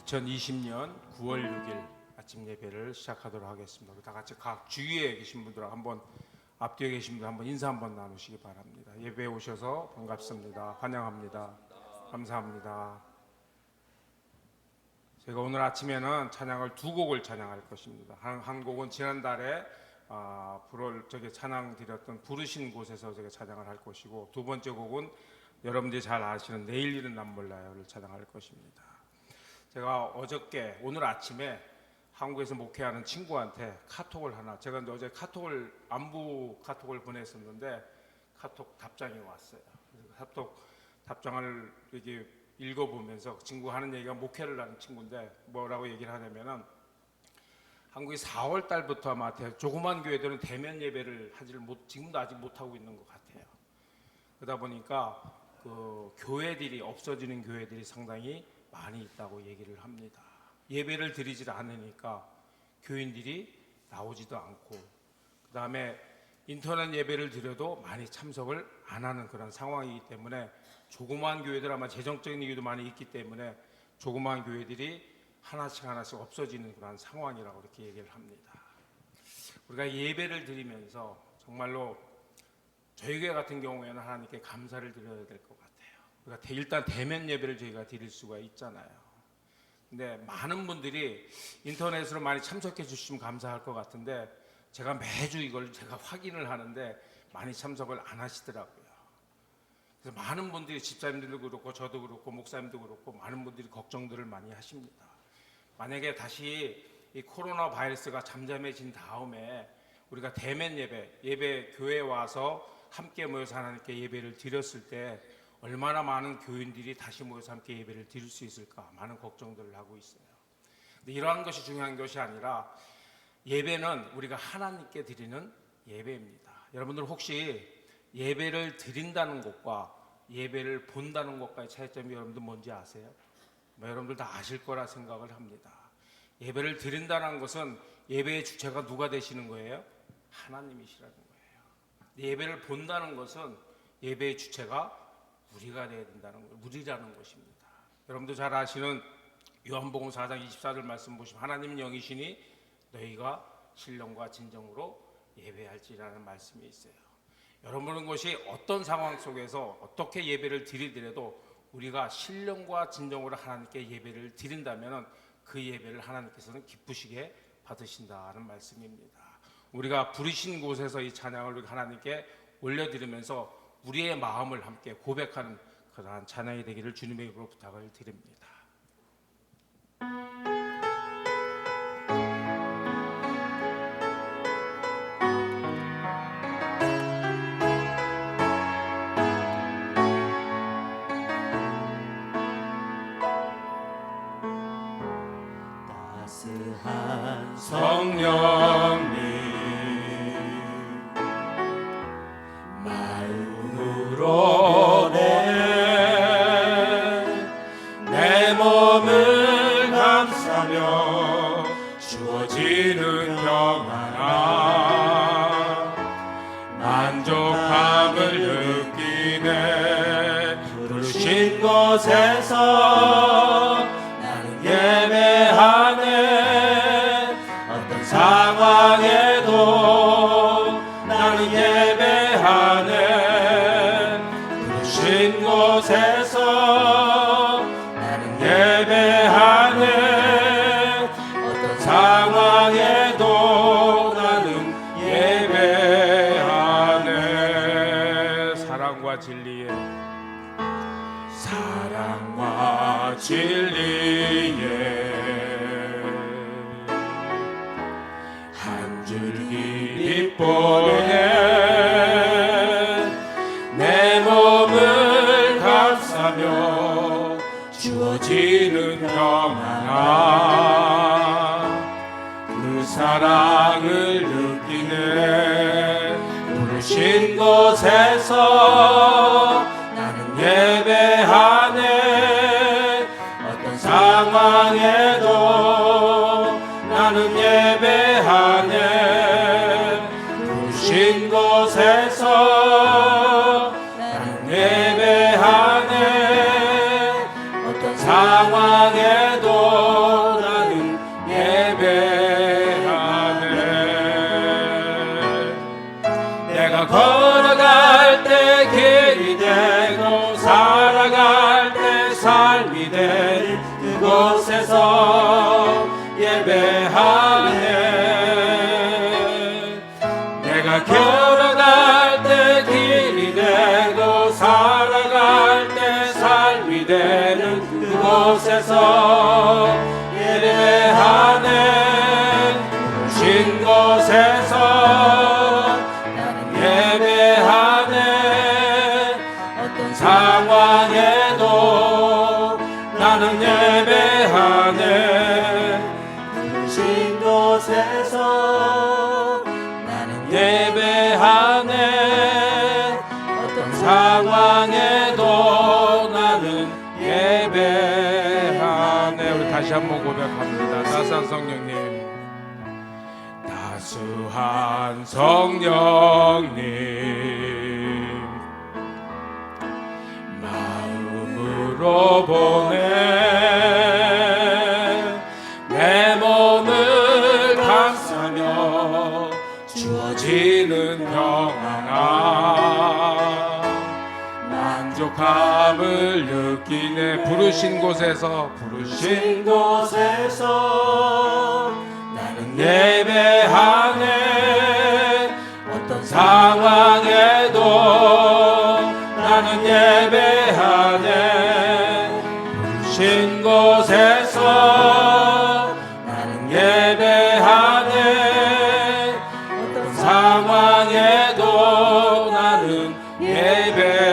2020년 9월 6일 아침 예배를 시작하도록 하겠습니다. 다 같이 각 주위에 계신 분들 한번 앞뒤에 계신 분들 한번 인사 한번 나누시기 바랍니다. 예배에 오셔서 반갑습니다. 환영합니다. 감사합니다. 제가 오늘 아침에는 찬양을 두 곡을 찬양할 것입니다. 한 곡은 지난달에 찬양 드렸던 부르신 곳에서 제가 찬양을 할 것이고, 두 번째 곡은 여러분들이 잘 아시는 내일 일은 난 몰라요를 찬양할 것입니다. 제가 오늘 아침에 한국에서 목회하는 친구한테 제가 어제 안부 카톡을 보냈었는데 카톡 답장이 왔어요. 카톡 답장을 이렇게 읽어보면서 그 친구가 하는 얘기가, 목회를 하는 친구인데 뭐라고 얘기를 하냐면은, 한국이 4월 달부터 아마 조그만 교회들은 대면 예배를 지금도 아직 못하고 있는 것 같아요. 그러다 보니까 그 교회들이 없어지는 교회들이 상당히 많이 있다고 얘기를 합니다. 예배를 드리질 않으니까 교인들이 나오지도 않고, 그 다음에 인터넷 예배를 드려도 많이 참석을 안 하는 그런 상황이기 때문에, 조그만 교회들 아마 재정적인 이유도 많이 있기 때문에 조그만 교회들이 하나씩 없어지는 그런 상황이라고 이렇게 얘기를 합니다. 우리가 예배를 드리면서 정말로 저희 교회 같은 경우에는 하나님께 감사를 드려야 될 것 같아요. 그러니까 일단 대면 예배를 저희가 드릴 수가 있잖아요. 근데 많은 분들이 인터넷으로 많이 참석해 주시면 감사할 것 같은데, 제가 매주 이걸 확인을 하는데 많이 참석을 안 하시더라고요. 그래서 많은 분들이, 집사님들도 그렇고 저도 그렇고 목사님도 그렇고 많은 분들이 걱정들을 많이 하십니다. 만약에 다시 이 코로나 바이러스가 잠잠해진 다음에 우리가 대면 예배 교회에 와서 함께 모여서 하나님께 예배를 드렸을 때 얼마나 많은 교인들이 다시 모여서 함께 예배를 드릴 수 있을까, 많은 걱정들을 하고 있어요. 근데 이러한 것이 중요한 것이 아니라, 예배는 우리가 하나님께 드리는 예배입니다. 여러분들 혹시 예배를 드린다는 것과 예배를 본다는 것과의 차이점이 여러분들 뭔지 아세요? 여러분들 다 아실 거라 생각을 합니다. 예배를 드린다는 것은 예배의 주체가 누가 되시는 거예요? 하나님이시라는 거예요. 예배를 본다는 것은 예배의 주체가 우리가 되어야 된다는 거예요. 우리라는 것입니다. 여러분도 잘 아시는 요한복음 4장 24절 말씀 보시면, 하나님은 영이시니 너희가 신령과 진정으로 예배할지라는 말씀이 있어요. 여러분은 것이 어떤 상황 속에서 어떻게 예배를 드리더라도 우리가 신령과 진정으로 하나님께 예배를 드린다면 그 예배를 하나님께서는 기쁘시게 받으신다는 말씀입니다. 우리가 부르신 곳에서 이 찬양을 하나님께 올려드리면서 우리의 마음을 함께 고백하는 그러한 찬양이 되기를 주님의 이름으로 부탁을 드립니다. 따스한 성령님 마음으로 내 몸을 감싸며 주어지는 평안함, 만족함을 느끼네. 부르신 곳에서 나는 예배하네. 어떤 상황에도 나는 예배하네. 부르신 곳에서 나는 예배하네. 어떤 상황에도 나는 예배하네. 사랑과 진리의 한 줄기 빛보네. 내 몸을 감싸며 주어지는 평안함, 그 사랑을 느끼네. 부르신 곳에서 나는 예배하네. 어떤 상황에도 나는 예배하네. 부르신 곳에서 나는 예배하네. 어떤 상황에도 그곳에서 예배하네. 내가 걸어갈 때 길이 되고 살아갈 때 삶이 되는 그곳에서 예배하네. 부르신 곳에서 나는 예배하네. 어떤 상황에도 나는 예배하네. 부르신 곳에서 나는 예배하네. 어떤 상황에도 나는 예배하네. 우리 다시 한번 고백합니다. 따스한 성령님, 따스한 성령님, 마음으로 보내. 내 몸을 감싸며 주어지는 평안함, 만족함을 느끼네. 부르신 곳에서 나는 예배하네. 어떤 상황에도 나는 예배하네. 부르신 곳에서 나는 예배하네. 어떤 상황에도 나는 예배하네.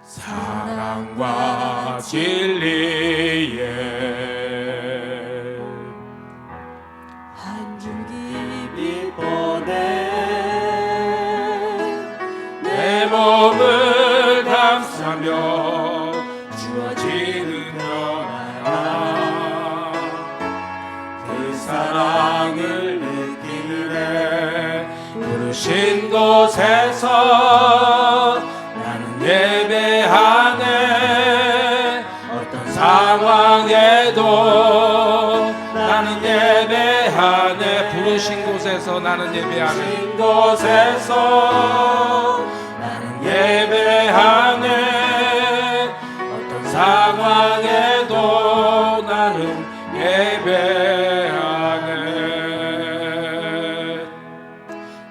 사랑과 진리에 한 줄기 빛 보내. 내 몸을 감싸며 주어지는 평안함, 그 사랑을 느끼네. 부르신 곳에서 나는 예배하네. 어떤 상황에도 나는 예배하네. 부르신 곳에서 나는 예배하네. 부르신 곳에서 나는 예배하네. 어떤 상황에도 나는 예배하네.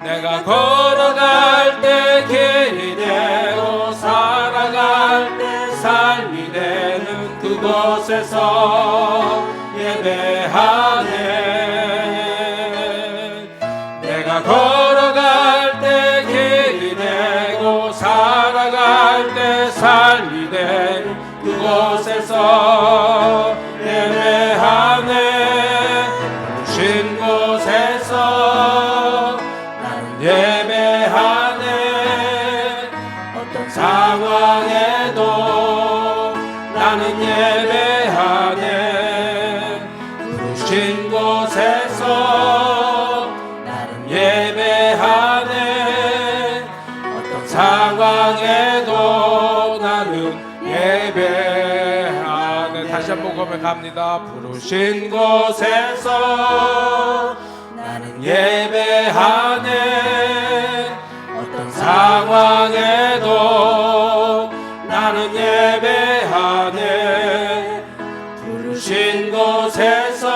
내가 걸어갈 때 길이 되고 살아갈 때 삶이 되는 그곳에서 예배하네. 내가 걸어갈 때 길이 되고 살아갈 때 삶이 되는 그곳에서 예배하네. 부르신 곳에서 나는 예배하네. 어떤 상황에도 나는 예배하네. 부르신 곳에서 나는 예배하네. 어떤 상황에도 나는 예배하네. 다시 한번 고백합니다. 부르신 곳에서 나는 예배하네. 어떤 상황에도 나는 예배하네. 부르신 곳에서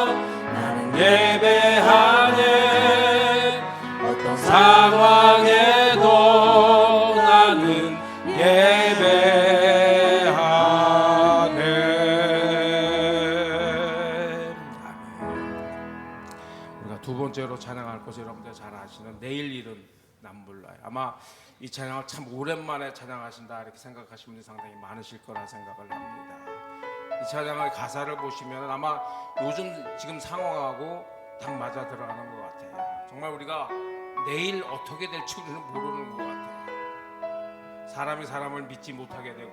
나는 예배하네. 어떤 상황에도 나는 예배하네. 우리가 두 번째로 찬양할 것이 여러분들 잘 아시는 내일 일은 남 몰라요. 아마 이 찬양을 참 오랜만에 찬양하신다 이렇게 생각하시는 분들이 상당히 많으실 거라 생각을 합니다. 이 찬양의 가사를 보시면 아마 요즘 지금 상황하고 딱 맞아 들어가는 것 같아요. 정말 우리가 내일 어떻게 될지 우리는 모르는 것 같아요. 사람이 사람을 믿지 못하게 되고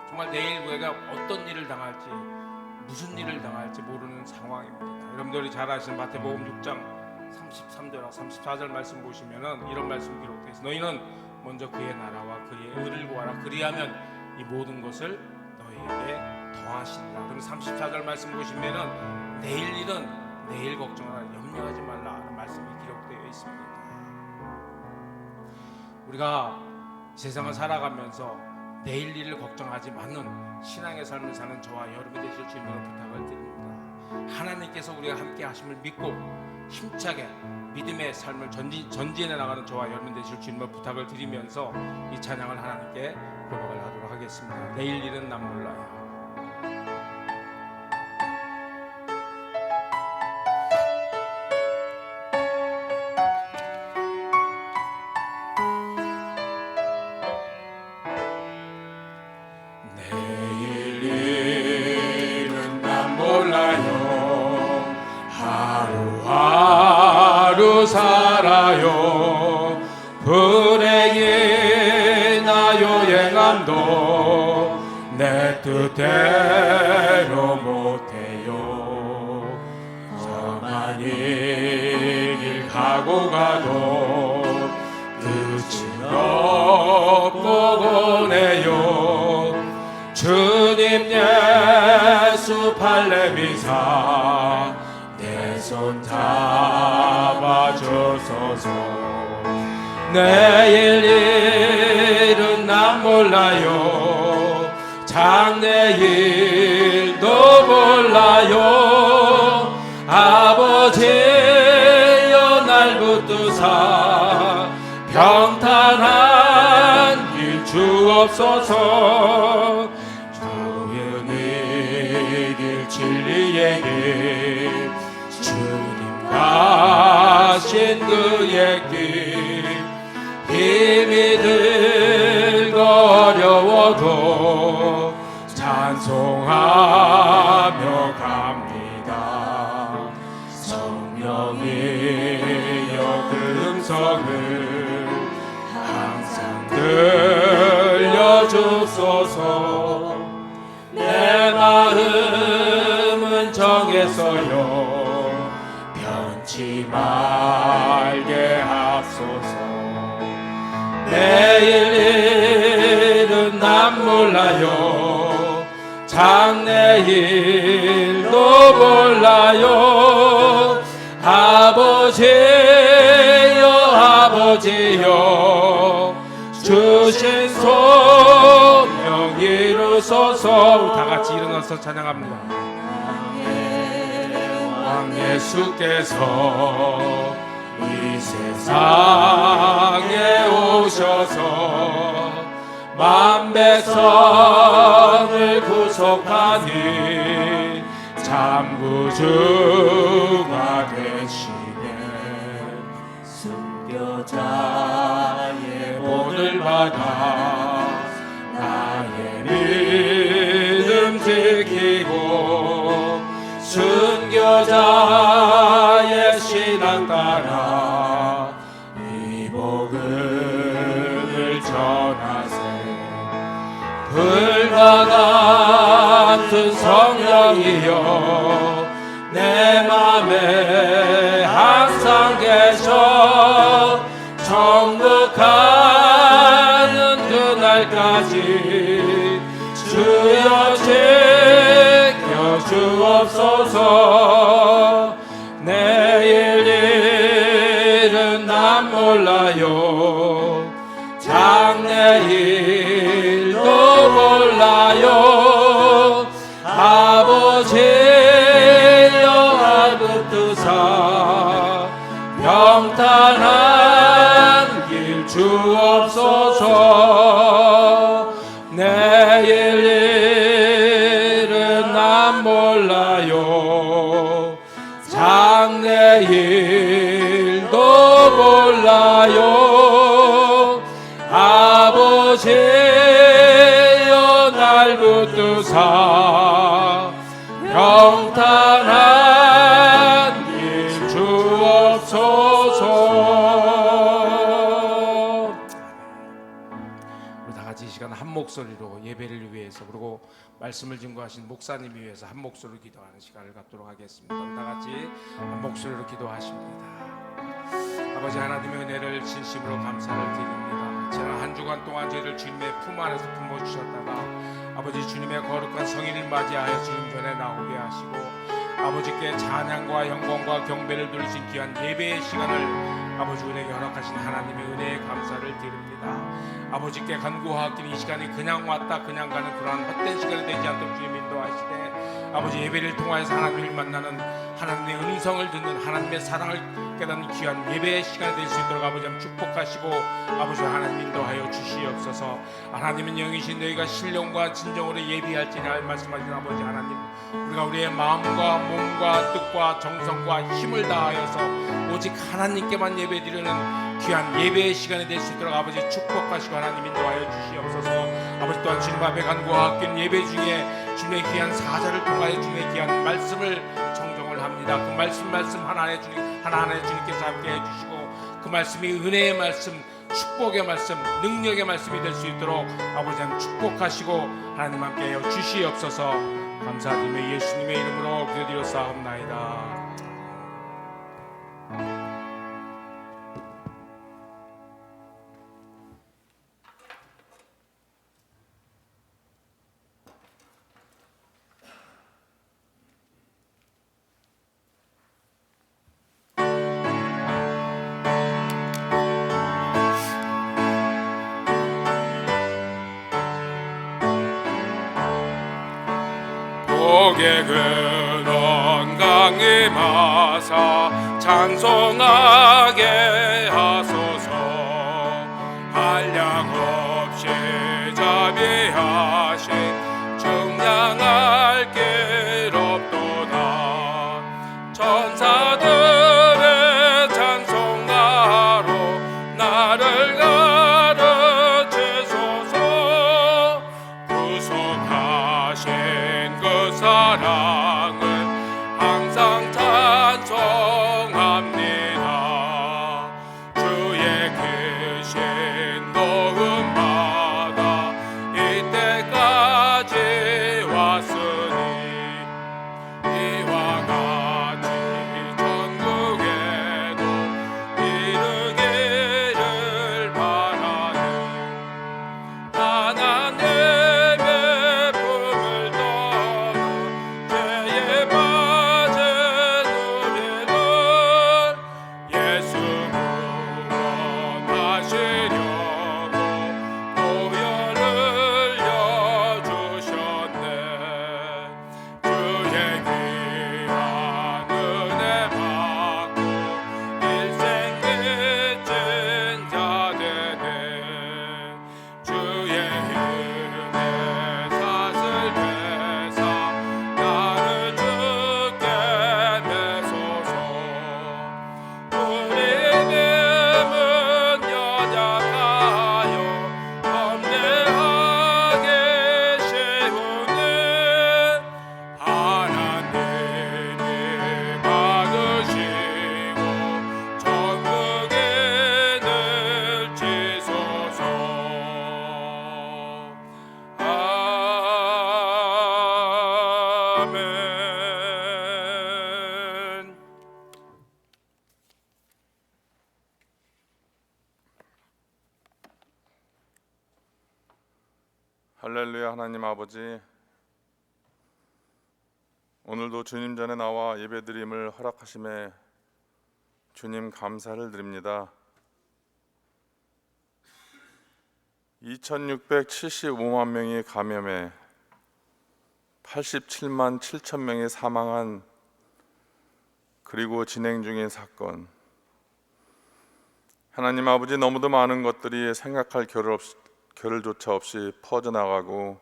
정말 내일 우리가 어떤 일을 당할지 무슨 일을 당할지 모르는 상황입니다. 여러분들이 잘 아시는 마태복음 6장 33절하고 34절 말씀 보시면은 이런 말씀 기록되어 있어요. 너희는 먼저 그의 나라와 그의 의를 구하라. 그리하면 이 모든 것을 너희에게 더하시리라. 그럼 34절 말씀 보시면은 내일 일은 내일 걱정하라, 염려하지 말라 하는 말씀이 기록되어 있습니다. 우리가 세상을 살아가면서 내일 일을 걱정하지 않는 신앙의 삶을 사는 저와 여러분 되실 주님으로 부탁을 드립니다. 하나님께서 우리가 함께 하심을 믿고 힘차게 믿음의 삶을 전진해 나가는 저와 여러분 되실 주님을 부탁을 드리면서 이 찬양을 하나님께 고백을 하도록 하겠습니다. 내일 일은 난 몰라요. 내일 일은 난 몰라요. 하루하루 살아요. 불행이나 요행함도 내 뜻대로 못해요. 험한 일 가고 가도 끝이 없고 보내요. 주님 예수 팔레미사 내 손 잡아주소서. 내일 일은 난 몰라요. 장래일도 몰라요. 아버지여 날 붙드사 평탄한 길 주옵소서. 주의 길 진리의 길 주님 가신 그의 길 힘이 들고 어려워도 찬송하며 갑니다. 성령이여 그 음성을 항상 들려주소서. 내 마음은 정했어요. 변치 말게 하소서. 내일 일은 난 몰라요. 장래일도 몰라요. 아버지여 주신 소명 이루소서. 다 같이 일어나서 찬양합니다. 왕 예수께서 이 세상에 오셔서 만백성을 구속하니 참 구주가 되시네. 순교자의 본을 받아 나의 믿음 지키고 순교자의 신앙 따라 이 복음을 전하세. 불과 같은 성령이여 내 맘에 항상 계셔. 천국가는 그날까지 주여 지켜 주옵소서. 내일 일은 난 몰라요. 장래일도 몰라요. 아버지여 알붙으사 평탄한 길 주옵소서. 내일 일은 난 몰라요. 장래일도 몰라요. 아버지여 날 붙드사 평탄한 길 주옵소서. 우리 다 같이 이 시간 한 목소리로 예배를 위해서 그리고 말씀을 증거하신 목사님을 위해서 한 목소리로 기도하는 시간을 갖도록 하겠습니다. 우리 다 같이 한 목소리로 기도하십니다. 아버지 하나님의 은혜를 진심으로 감사를 드립니다. 지난 한 주간 동안 저희를 주님의 품 안에서 품어주셨다가 아버지 주님의 거룩한 성일을 맞이하여 주님 전에 나오게 하시고 아버지께 찬양과 영광과 경배를 돌리신 귀한 예배의 시간을 아버지 은혜에 허락하신 하나님의 은혜에 감사를 드립니다. 아버지께 간구하기는 이 시간이 그냥 왔다 그냥 가는 그러한 헛된 시간이 되지 않도록 주님 인도하시되 아버지 예배를 통하여서 하나님을 만나는 하나님의 음성을 듣는 하나님의 사랑을 깨닫는 귀한 예배의 시간이 될 수 있도록 아버지 축복하시고 아버지 하나님 인도하여 주시옵소서. 하나님은 영이신 너희가 신령과 진정으로 예비할지니 말씀하신 아버지 하나님, 우리가 우리의 마음과 몸과 뜻과 정성과 힘을 다하여서 오직 하나님께만 예배드리는 귀한 예배의 시간이 될 수 있도록 아버지 축복하시고 하나님 인도하여 주시옵소서. 아버지 또한 주님 앞에 간구하옵기는 예배 중에 주님의 귀한 사자를 통하여 주님의 귀한 말씀을 정정을 합니다. 그 말씀 하나하나 주님께서 함께 해주시고 그 말씀이 은혜의 말씀, 축복의 말씀, 능력의 말씀이 될 수 있도록 아버지 하나님 축복하시고 하나님 함께하여 주시옵소서. 감사드리며 예수님의 이름으로 기도드렸사옵나이다. 복의 근원 강림하사 찬송하게 하소서. 한량없이 자비하신 증량할 길 없도다. 천사들의 찬송가로 나를 가르치소서. 구속하신 그 사랑을 항상 찬송합니다. 주의 크신 도움받아 이때까지 왔으니 이와 같이 천국에도 이르기를 바라니 하나님의 품을 떠나 죄에 빠진 우리를 예수 구원하시려고 보혈을 흘려주셨네. 주의 귀한 은혜 받고 일생 빚진 자 되네. 주의 은혜 사슬 빼사 나를 주께 매소서. 우리님은 연약하여 범죄하기 쉬우니 하나님이 받으시고 천국에 넣으시소서. 아멘. 할렐루야. 하나님 아버지, 오늘도 주님 전에 나와 예배드림을 허락하심에 주님 감사를 드립니다. 2675만 명이 감염해 87만 7천 명이 사망한 그리고 진행 중인 사건, 하나님 아버지, 너무도 많은 것들이 생각할 겨를조차 없이 퍼져나가고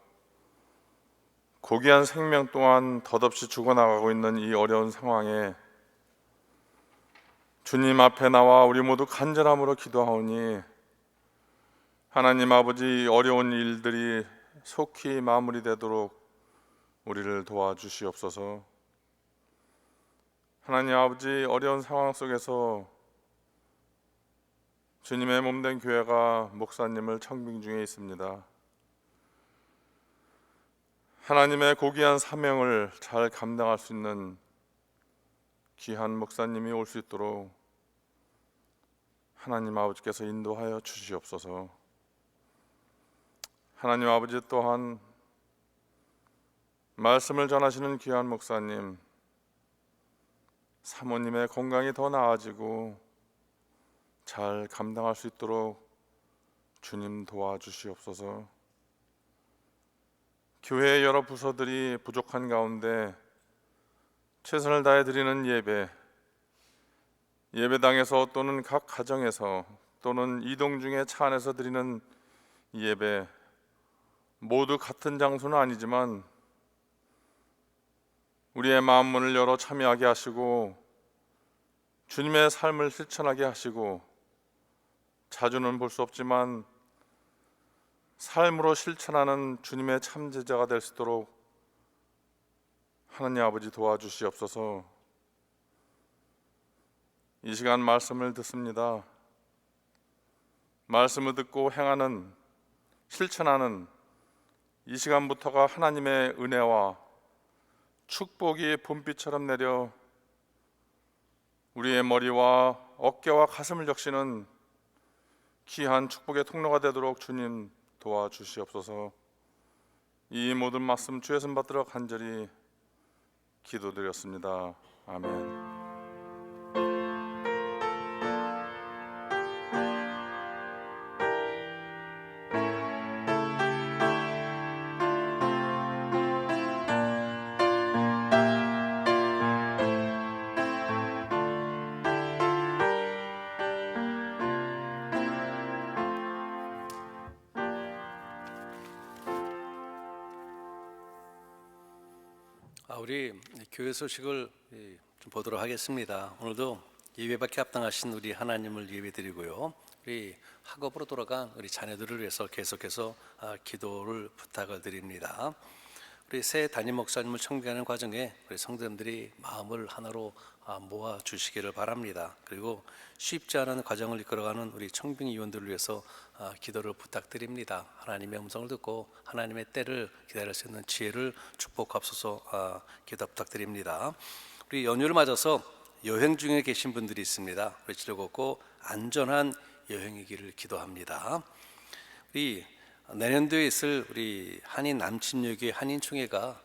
고귀한 생명 또한 덧없이 죽어나가고 있는 이 어려운 상황에 주님 앞에 나와 우리 모두 간절함으로 기도하오니 하나님 아버지, 이 어려운 일들이 속히 마무리되도록 우리를 도와주시옵소서. 하나님 아버지, 어려운 상황 속에서 주님의 몸된 교회가 목사님을 청빙 중에 있습니다. 하나님의 고귀한 사명을 잘 감당할 수 있는 귀한 목사님이 올 수 있도록 하나님 아버지께서 인도하여 주시옵소서. 하나님 아버지, 또한 말씀을 전하시는 귀한 목사님, 사모님의 건강이 더 나아지고 잘 감당할 수 있도록 주님 도와주시옵소서. 교회의 여러 부서들이 부족한 가운데 최선을 다해 드리는 예배당에서 또는 각 가정에서 또는 이동 중에 차 안에서 드리는 예배, 모두 같은 장소는 아니지만 우리의 마음 문을 열어 참여하게 하시고 주님의 삶을 실천하게 하시고, 자주는 볼 수 없지만 삶으로 실천하는 주님의 참제자가 될 수 있도록 하나님 아버지 도와주시옵소서. 이 시간 말씀을 듣습니다. 말씀을 듣고 행하는, 실천하는 이 시간부터가 하나님의 은혜와 축복이 봄비처럼 내려 우리의 머리와 어깨와 가슴을 적시는 귀한 축복의 통로가 되도록 주님 도와주시옵소서. 이 모든 말씀 주의 손 받들어 간절히 기도드렸습니다. 아멘. 우리 교회 소식을 좀 보도록 하겠습니다. 오늘도 예배밖에 합당하신 우리 하나님을 예배드리고요. 우리 학업으로 돌아간 우리 자녀들을 위해서 계속해서 기도를 부탁을 드립니다. 우리 새 담임 목사님을 청빙하는 과정에 우리 성도님들이 마음을 하나로 모아 주시기를 바랍니다. 그리고 쉽지 않은 과정을 이끌어가는 우리 청빙위원들을 위해서 기도를 부탁드립니다. 하나님의 음성을 듣고 하나님의 때를 기다릴 수 있는 지혜를 축복하옵소서. 기도 부탁드립니다. 우리 연휴를 맞아서 여행 중에 계신 분들이 있습니다. 우리 즐겁고 안전한 여행이기를 기도합니다. 우리 내년도에 있을 우리 한인 남친여교회 한인총회가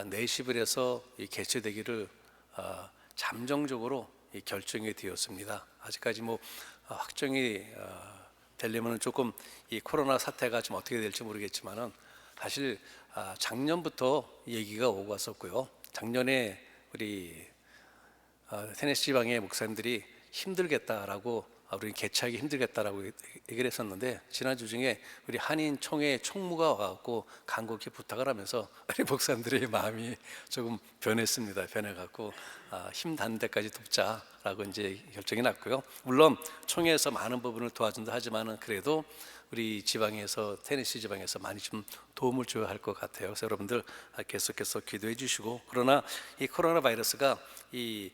내시블에서 개최되기를 잠정적으로 결정이 되었습니다. 아직까지 확정이 되려면 조금 이 코로나 사태가 좀 어떻게 될지 모르겠지만은 사실 작년부터 얘기가 오고 왔었고요. 작년에 우리 테네시 지방의 목사님들이 힘들겠다라고, 우리 개최하기 힘들겠다라고 얘기를 했었는데, 지난주 중에 우리 한인 총회 총무가 와갖고 간곡히 부탁을 하면서 우리 목사님들의 마음이 조금 변했습니다. 변해갖고 힘 닿는 데까지 돕자라고 이제 결정이 났고요. 물론 총회에서 많은 부분을 도와준다 하지만은 그래도 우리 지방에서, 테네시 지방에서 많이 좀 도움을 줘야 할 것 같아요. 그래서 여러분들 계속해서 기도해 주시고, 그러나 이 코로나 바이러스가 이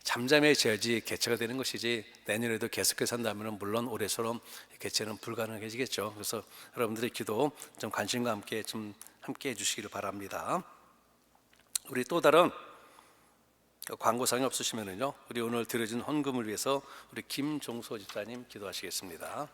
잠잠해져야지 개최가 되는 것이지, 내년에도 계속해서 한다면 물론 올해처럼 개최는 불가능해지겠죠. 그래서 여러분들의 기도 좀 관심과 함께 좀 함께 해주시기를 바랍니다. 우리 또 다른 광고사항이 없으시면은요, 우리 오늘 드려진 헌금을 위해서 우리 김종소 집사님 기도하시겠습니다.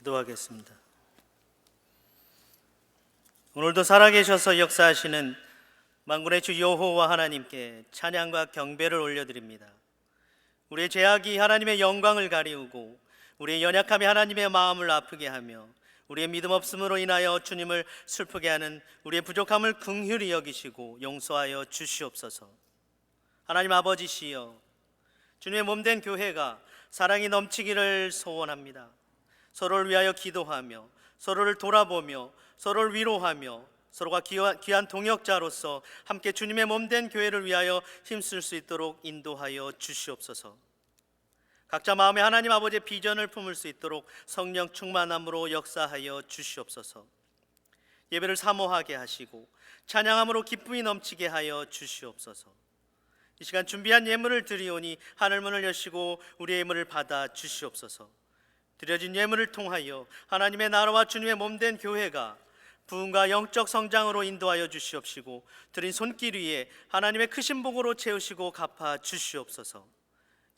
기도하겠습니다. 오늘도 살아계셔서 역사하시는 만군의 주 여호와 하나님께 찬양과 경배를 올려드립니다. 우리의 죄악이 하나님의 영광을 가리우고 우리의 연약함이 하나님의 마음을 아프게 하며 우리의 믿음 없음으로 인하여 주님을 슬프게 하는 우리의 부족함을 긍휼히 여기시고 용서하여 주시옵소서. 하나님 아버지시여, 주님의 몸된 교회가 사랑이 넘치기를 소원합니다. 서로를 위하여 기도하며 서로를 돌아보며 서로를 위로하며 서로가 귀한 동역자로서 함께 주님의 몸된 교회를 위하여 힘쓸 수 있도록 인도하여 주시옵소서. 각자 마음에 하나님 아버지의 비전을 품을 수 있도록 성령 충만함으로 역사하여 주시옵소서. 예배를 사모하게 하시고 찬양함으로 기쁨이 넘치게 하여 주시옵소서. 이 시간 준비한 예물을 드리오니 하늘문을 여시고 우리의 예물을 받아 주시옵소서. 드려진 예물을 통하여 하나님의 나라와 주님의 몸된 교회가 부흥과 영적 성장으로 인도하여 주시옵시고, 드린 손길 위에 하나님의 크신 복으로 채우시고 갚아 주시옵소서.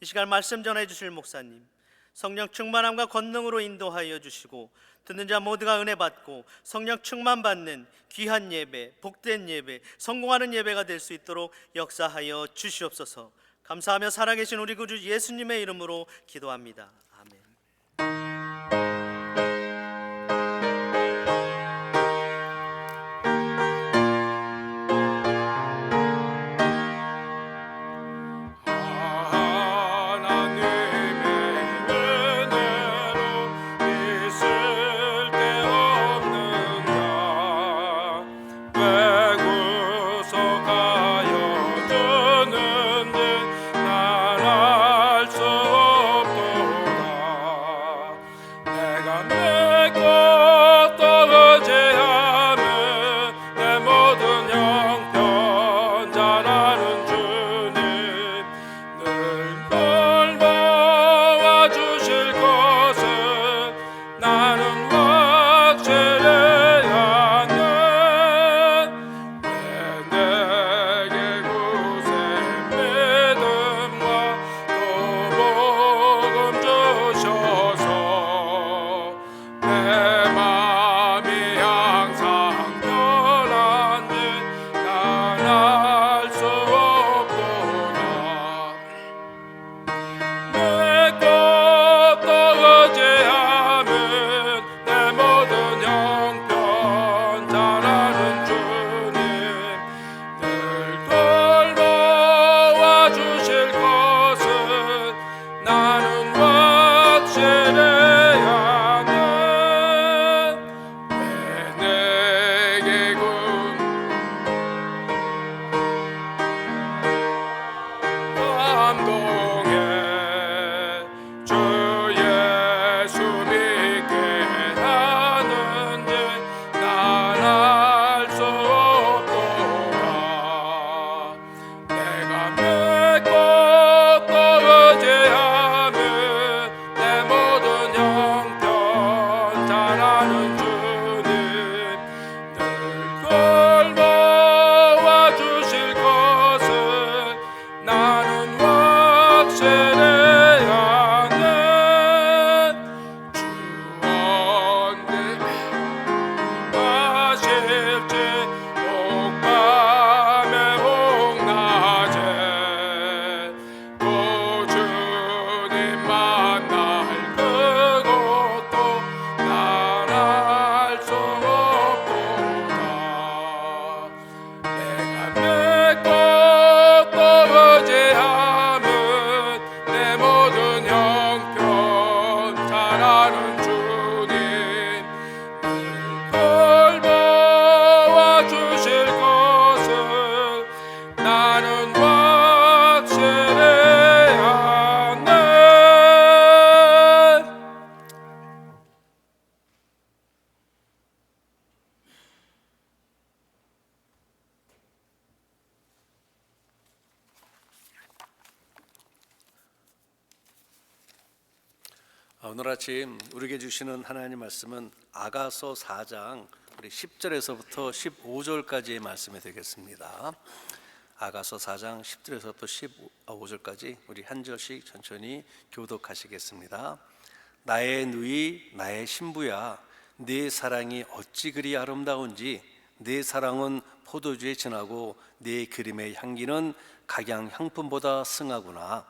이 시간 말씀 전해 주실 목사님, 성령 충만함과 권능으로 인도하여 주시고 듣는 자 모두가 은혜 받고 성령 충만 받는 귀한 예배, 복된 예배, 성공하는 예배가 될 수 있도록 역사하여 주시옵소서. 감사하며 살아계신 우리 구주 예수님의 이름으로 기도합니다. 아멘. 하나님의 은혜로 있을 데 없는 자 구속하여 주는지 난 알 수 없도다. 내가 내 것도 의지하며 내 모든 형편 잘하는 주님 늘 돌보아 주실 것을 나는 확실해하네. 왜 내게 구세 믿음과 또 복음 주셔서 내 마음이 항상 편한지 난 알 수 없도다. 내 것도 의지하며 내 모든 형편 잘하는 주님 늘 돌보아 주실 것을 나는 확실해하네. 왜 내게 감동해 주 예수 믿게 하는지 난 알 수 없도다. 내가 내 것도 의지하며 내 모든 형편 잘하는 주님 늘 돌보아 주실 것을 나는 확실해하네. 주 언제 하실지 혹밤에 혹낮에 또 주님 만날 그것도 난 알 수 없도다. 내가 내 것도 의지하며 내 모든 형편 잘하는 주님 늘 돌보아 주실 것을 나는 확실해하네. 오늘 아침 우리에게 주시는 하나님 말씀은 아가서 4장 우리 10절에서부터 15절까지의 말씀이 되겠습니다. 아가서 4장 10절에서부터 15절까지 우리 한 절씩 천천히 교독하시겠습니다. 나의 누이 나의 신부야 네 사랑이 어찌 그리 아름다운지 네 사랑은 포도주에 진하고 네 그림의 향기는 각양 향품보다 승하구나.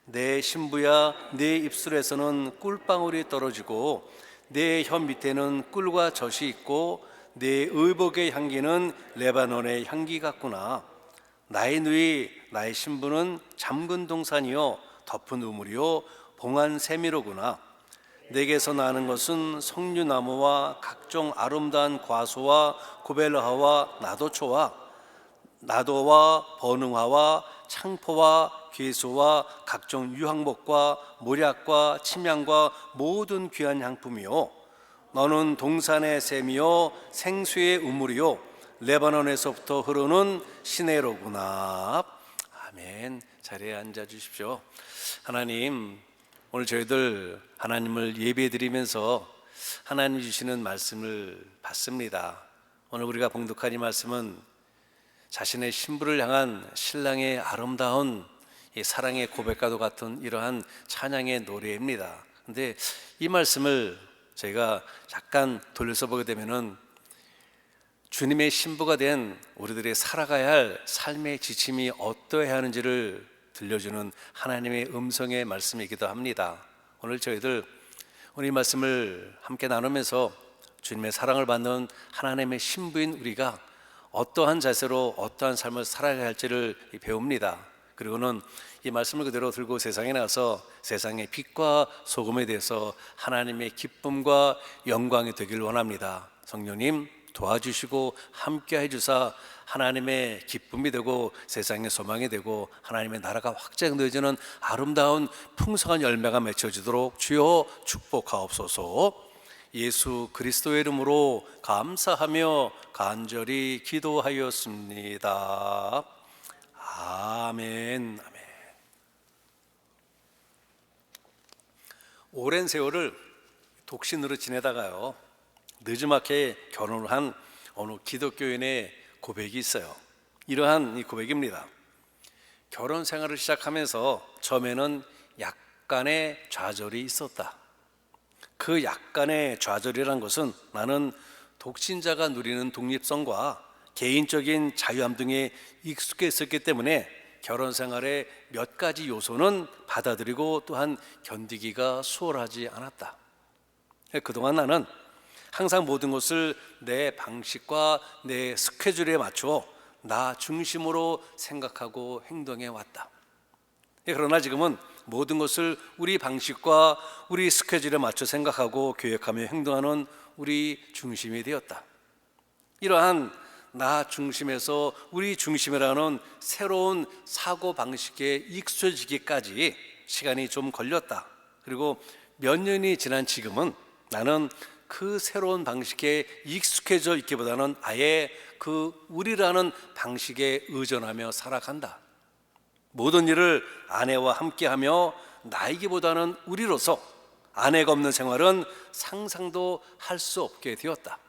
내 신부야 내 입술에서는 꿀방울이 떨어지고 내 혀 밑에는 꿀과 젖이 있고 내 의복의 향기는 레바논의 향기 같구나. 나의 누이 나의 신부는 잠근 동산이요 덮은 우물이요 봉한 세미로구나. 내게서 나는 것은 석류나무와 각종 아름다운 과수와 고벨라화와 나도초와 나도와 버능화와 창포와 괴수와 각종 유황목과 모략과 침향과 모든 귀한 향품이요 너는 동산의 샘이요 생수의 우물이요 레바논에서부터 흐르는 시내로구나. 아멘. 자리에 앉아 주십시오. 하나님, 오늘 저희들 하나님을 예배드리면서 하나님 주시는 말씀을 받습니다. 오늘 우리가 봉독한 이 말씀은 자신의 신부를 향한 신랑의 아름다운 이 사랑의 고백과도 같은 이러한 찬양의 노래입니다. 근데 이 말씀을 저희가 잠깐 돌려서 보게 되면은 주님의 신부가 된 우리들의 살아가야 할 삶의 지침이 어떠해야 하는지를 들려주는 하나님의 음성의 말씀이기도 합니다. 오늘 저희들 우리 말씀을 함께 나누면서 주님의 사랑을 받는 하나님의 신부인 우리가 어떠한 자세로 어떠한 삶을 살아가야 할지를 배웁니다. 그리고는 이 말씀을 그대로 들고 세상에 나가서 세상의 빛과 소금에 대해서 하나님의 기쁨과 영광이 되길 원합니다. 성령님 도와주시고 함께 해주사 하나님의 기쁨이 되고 세상의 소망이 되고 하나님의 나라가 확장되어지는 아름다운 풍성한 열매가 맺혀지도록 주여 축복하옵소서. 예수 그리스도의 이름으로 감사하며 간절히 기도하였습니다. 아멘. 아멘. 오랜 세월을 독신으로 지내다가요, 늦지막히 결혼을 한 어느 기독교인의 고백이 있어요. 이러한 이 고백입니다. 결혼 생활을 시작하면서 처음에는 약간의 좌절이 있었다. 그 약간의 좌절이란 것은 나는 독신자가 누리는 독립성과 개인적인 자유함 등에 익숙해 있었기 때문에 결혼 생활의 몇 가지 요소는 받아들이고 또한 견디기가 수월하지 않았다. 그동안 나는 항상 모든 것을 내 방식과 내 스케줄에 맞추어 나 중심으로 생각하고 행동해 왔다. 그러나 지금은 모든 것을 우리 방식과 우리 스케줄에 맞춰 생각하고 계획하며 행동하는 우리 중심이 되었다. 이러한 나 중심에서 우리 중심이라는 새로운 사고 방식에 익숙해지기까지 시간이 좀 걸렸다. 그리고 몇 년이 지난 지금은 나는 그 새로운 방식에 익숙해져 있기보다는 아예 그 우리라는 방식에 의존하며 살아간다. 모든 일을 아내와 함께하며 나이기보다는 우리로서 아내가 없는 생활은 상상도 할 수 없게 되었다.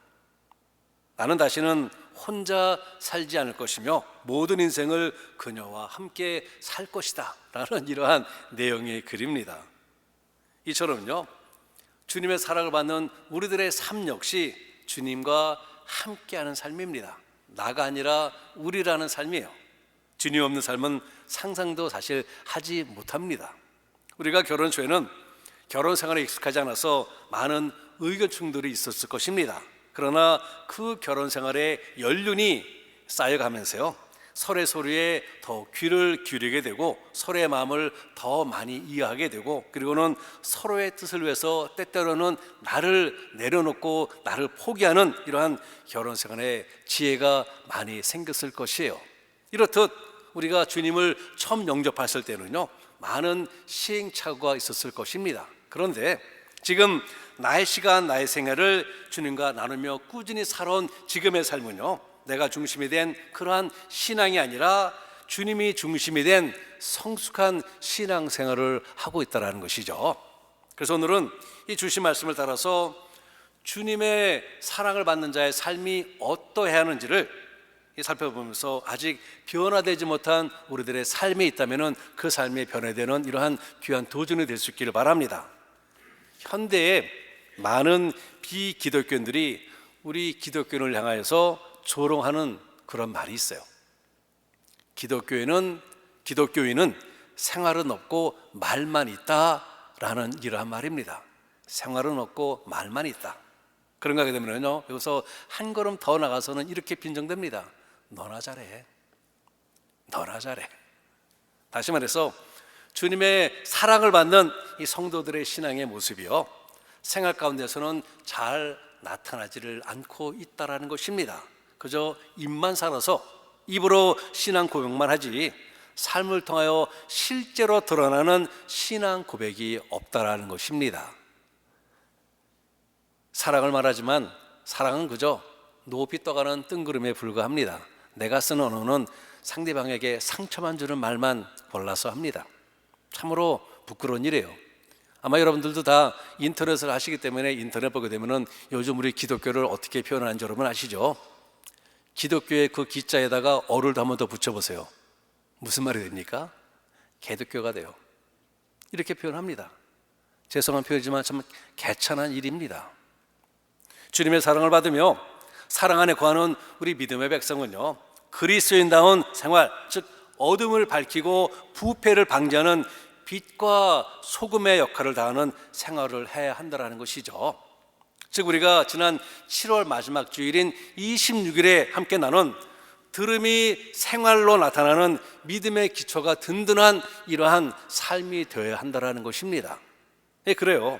나는 다시는 혼자 살지 않을 것이며 모든 인생을 그녀와 함께 살 것이다 라는 이러한 내용의 글입니다. 이처럼요, 주님의 사랑을 받는 우리들의 삶 역시 주님과 함께하는 삶입니다. 나가 아니라 우리라는 삶이에요. 주님 없는 삶은 상상도 사실 하지 못합니다. 우리가 결혼 초에는 결혼 생활에 익숙하지 않아서 많은 의견 충돌이 있었을 것입니다. 그러나 그 결혼 생활의 연륜이 쌓여가면서요, 서로의 소리에 더 귀를 기울이게 되고 서로의 마음을 더 많이 이해하게 되고, 그리고는 서로의 뜻을 위해서 때때로는 나를 내려놓고 나를 포기하는 이러한 결혼 생활의 지혜가 많이 생겼을 것이에요. 이렇듯 우리가 주님을 처음 영접했을 때는요, 많은 시행착오가 있었을 것입니다. 그런데 지금 나의 시간, 나의 생애를 주님과 나누며 꾸준히 살아온 지금의 삶은요, 내가 중심이 된 그러한 신앙이 아니라 주님이 중심이 된 성숙한 신앙생활을 하고 있다는 것이죠. 그래서 오늘은 이 주신 말씀을 따라서 주님의 사랑을 받는 자의 삶이 어떠해야 하는지를 살펴보면서 아직 변화되지 못한 우리들의 삶이 있다면 그 삶이 변화되는 이러한 귀한 도전이 될 수 있기를 바랍니다. 현대에 많은 비기독교인들이 우리 기독교인을 향하여서 조롱하는 그런 말이 있어요. 기독교인은 생활은 없고 말만 있다라는 이러한 말입니다. 생활은 없고 말만 있다. 그런가 하게 되면요, 여기서 한 걸음 더 나가서는 이렇게 빈정됩니다. 너나 잘해. 너나 잘해. 다시 말해서 주님의 사랑을 받는 이 성도들의 신앙의 모습이요, 생활 가운데서는 잘 나타나지를 않고 있다라는 것입니다. 그저 입만 살아서 입으로 신앙 고백만 하지 삶을 통하여 실제로 드러나는 신앙 고백이 없다라는 것입니다. 사랑을 말하지만 사랑은 그저 높이 떠가는 뜬구름에 불과합니다. 내가 쓰는 언어는 상대방에게 상처만 주는 말만 골라서 합니다. 참으로 부끄러운 일이에요. 아마 여러분들도 다 인터넷을 하시기 때문에 인터넷 보게 되면은 요즘 우리 기독교를 어떻게 표현하는지 여러분 아시죠? 기독교의 그 기자에다가 어를 한번 더 붙여보세요. 무슨 말이 됩니까? 개독교가 돼요. 이렇게 표현합니다. 죄송한 표현이지만 참 개찬한 일입니다. 주님의 사랑을 받으며 사랑 안에 거하는 우리 믿음의 백성은요, 그리스도인다운 생활, 즉 어둠을 밝히고 부패를 방지하는 빛과 소금의 역할을 다하는 생활을 해야 한다는 것이죠. 즉 우리가 지난 7월 마지막 주일인 26일에 함께 나눈 들음이 생활로 나타나는 믿음의 기초가 든든한 이러한 삶이 되어야 한다는 것입니다. 예, 그래요.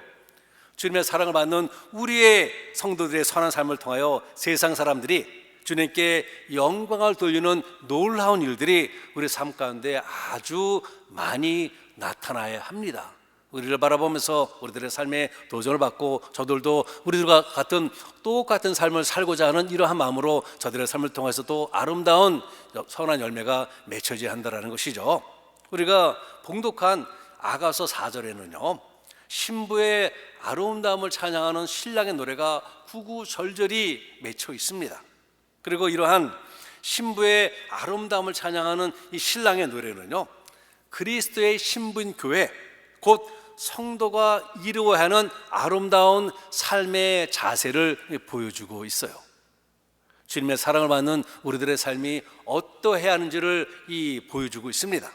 주님의 사랑을 받는 우리의 성도들의 선한 삶을 통하여 세상 사람들이 주님께 영광을 돌리는 놀라운 일들이 우리 삶 가운데 아주 많이 나타나야 합니다. 우리를 바라보면서 우리들의 삶에 도전을 받고 저들도 우리들과 같은 똑같은 삶을 살고자 하는 이러한 마음으로 저들의 삶을 통해서 또 아름다운 선한 열매가 맺혀져야 한다는 것이죠. 우리가 봉독한 아가서 4절에는요, 신부의 아름다움을 찬양하는 신랑의 노래가 구구절절히 맺혀 있습니다. 그리고 이러한 신부의 아름다움을 찬양하는 이 신랑의 노래는요, 그리스도의 신부인 교회, 곧 성도가 이루어야 하는 아름다운 삶의 자세를 보여주고 있어요. 주님의 사랑을 받는 우리들의 삶이 어떠해야 하는지를 보여주고 있습니다.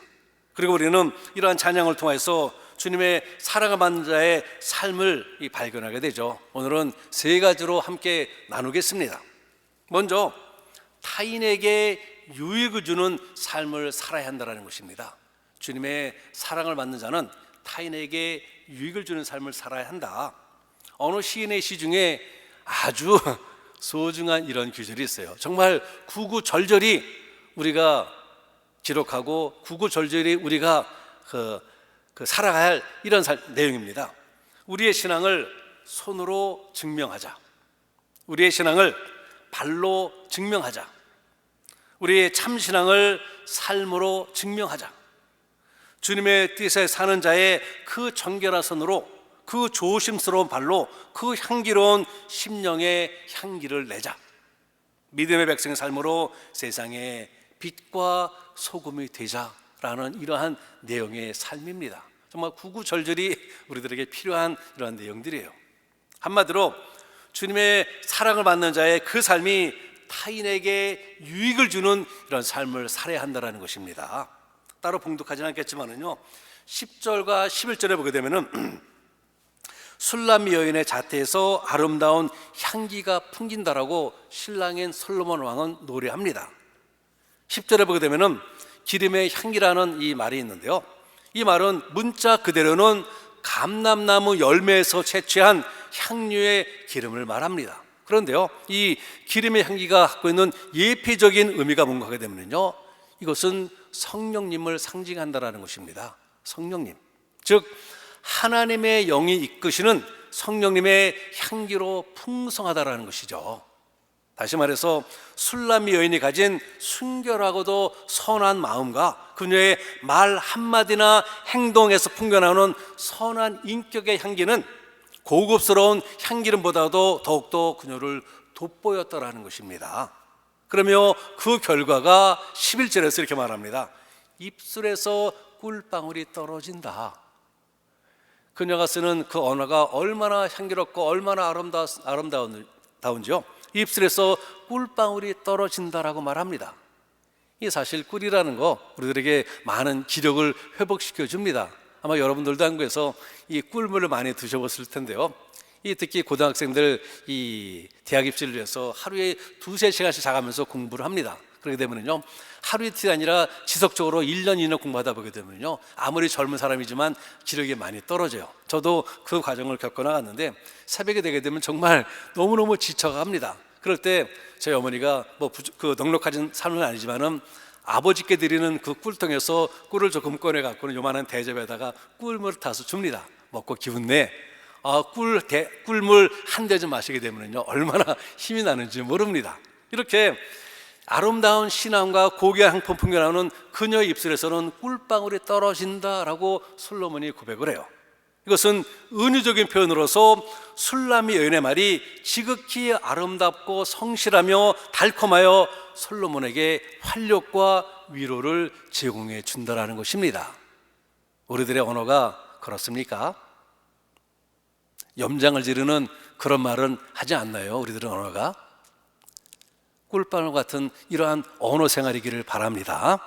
그리고 우리는 이러한 찬양을 통해서 주님의 사랑을 받는 자의 삶을 발견하게 되죠. 오늘은 세 가지로 함께 나누겠습니다. 먼저 타인에게 유익을 주는 삶을 살아야 한다는 것입니다. 주님의 사랑을 받는 자는 타인에게 유익을 주는 삶을 살아야 한다. 어느 시인의 시 중에 아주 소중한 이런 구절이 있어요. 정말 구구절절히 우리가 기록하고 구구절절히 우리가 살아가야 할 이런 내용입니다. 우리의 신앙을 손으로 증명하자. 우리의 신앙을 발로 증명하자. 우리의 참신앙을 삶으로 증명하자. 주님의 뜻에 사는 자의 그 정결한 손으로, 그 조심스러운 발로 그 향기로운 심령의 향기를 내자. 믿음의 백성의 삶으로 세상에 빛과 소금이 되자라는 이러한 내용의 삶입니다. 정말 구구절절히 우리들에게 필요한 이러한 내용들이에요. 한마디로 주님의 사랑을 받는 자의 그 삶이 타인에게 유익을 주는 이런 삶을 살아야 한다는 것입니다. 따로 봉독하지는 않겠지만은요, 10절과 11절에 보게 되면은 술람미 여인의 자태에서 아름다운 향기가 풍긴다라고 신랑인 솔로몬 왕은 노래합니다. 10절에 보게 되면은 기름의 향기라는 이 말이 있는데요, 이 말은 문자 그대로는 감람나무 열매에서 채취한 향료의 기름을 말합니다. 그런데요, 이 기름의 향기가 갖고 있는 예표적인 의미가 뭔가 하게 되면요, 이것은 성령님을 상징한다라는 것입니다. 성령님, 즉 하나님의 영이 이끄시는 성령님의 향기로 풍성하다라는 것이죠. 다시 말해서 술람미 여인이 가진 순결하고도 선한 마음과 그녀의 말 한마디나 행동에서 풍겨나오는 선한 인격의 향기는 고급스러운 향기름보다도 더욱더 그녀를 돋보였다라는 것입니다. 그러며 그 결과가 11절에서 이렇게 말합니다. 입술에서 꿀방울이 떨어진다. 그녀가 쓰는 그 언어가 얼마나 향기롭고 얼마나 아름다운지요. 입술에서 꿀방울이 떨어진다라고 말합니다. 이 사실 꿀이라는 거 우리들에게 많은 기력을 회복시켜 줍니다. 아마 여러분들도 한국에서 이 꿀물을 많이 드셔봤을 텐데요, 이 특히 고등학생들 이 대학 입시를 위해서 하루에 2-3시간씩 자가면서 공부를 합니다. 그렇게 되면요, 하루 이틀이 아니라 지속적으로 1년 이내 공부하다 보게 되면요, 아무리 젊은 사람이지만 기력이 많이 떨어져요. 저도 그 과정을 겪어 나갔는데 새벽에 되게 되면 정말 너무너무 지쳐갑니다. 그럴 때 저희 어머니가 그 넉넉하진 삶은 아니지만은 아버지께 드리는 그 꿀통에서 꿀을 조금 꺼내 갖고는 요만한 대접에다가 꿀물을 타서 줍니다. 먹고 기분 내 꿀물 한 대접 마시게 되면요, 얼마나 힘이 나는지 모릅니다. 이렇게 아름다운 신앙과 고귀한 향품 풍겨나오는 그녀의 입술에서는 꿀방울이 떨어진다라고 솔로몬이 고백을 해요. 이것은 은유적인 표현으로서 술람미 여인의 말이 지극히 아름답고 성실하며 달콤하여 솔로몬에게 활력과 위로를 제공해 준다라는 것입니다. 우리들의 언어가 그렇습니까? 염장을 지르는 그런 말은 하지 않나요? 우리들의 언어가? 꿀방울 같은 이러한 언어 생활이기를 바랍니다.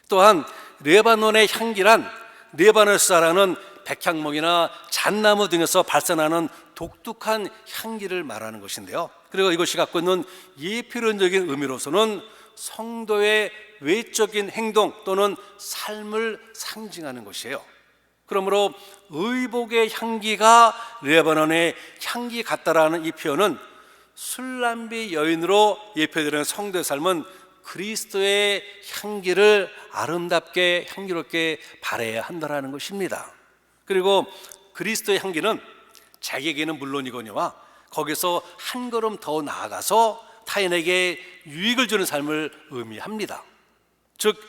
또한 레바논의 향기란 레바논에서 자라는 백향목이나 잣나무 등에서 발산하는 독특한 향기를 말하는 것인데요. 그리고 이것이 갖고 있는 예표론적인 의미로서는 성도의 외적인 행동 또는 삶을 상징하는 것이에요. 그러므로 의복의 향기가 레바논의 향기 같다라는 이 표현은 술람비 여인으로 예표되는 성도의 삶은 그리스도의 향기를 아름답게 향기롭게 발해야 한다라는 것입니다. 그리고 그리스도의 향기는 자기에게는 물론이거니와 거기서 한 걸음 더 나아가서 타인에게 유익을 주는 삶을 의미합니다. 즉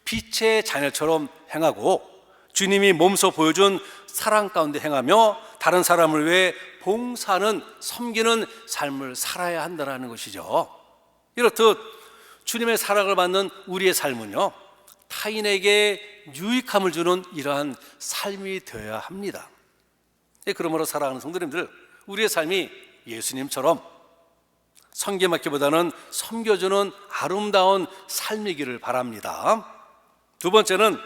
빛의 자녀처럼 행하고 주님이 몸소 보여준 사랑 가운데 행하며 다른 사람을 위해 봉사하는 섬기는 삶을 살아야 한다는 것이죠. 이렇듯 주님의 사랑을 받는 우리의 삶은요, 타인에게 유익함을 주는 이러한 삶이 되어야 합니다. 그러므로 사랑하는 성도님들, 우리의 삶이 예수님처럼 섬김받기보다는 섬겨주는 아름다운 삶이기를 바랍니다. 두 번째는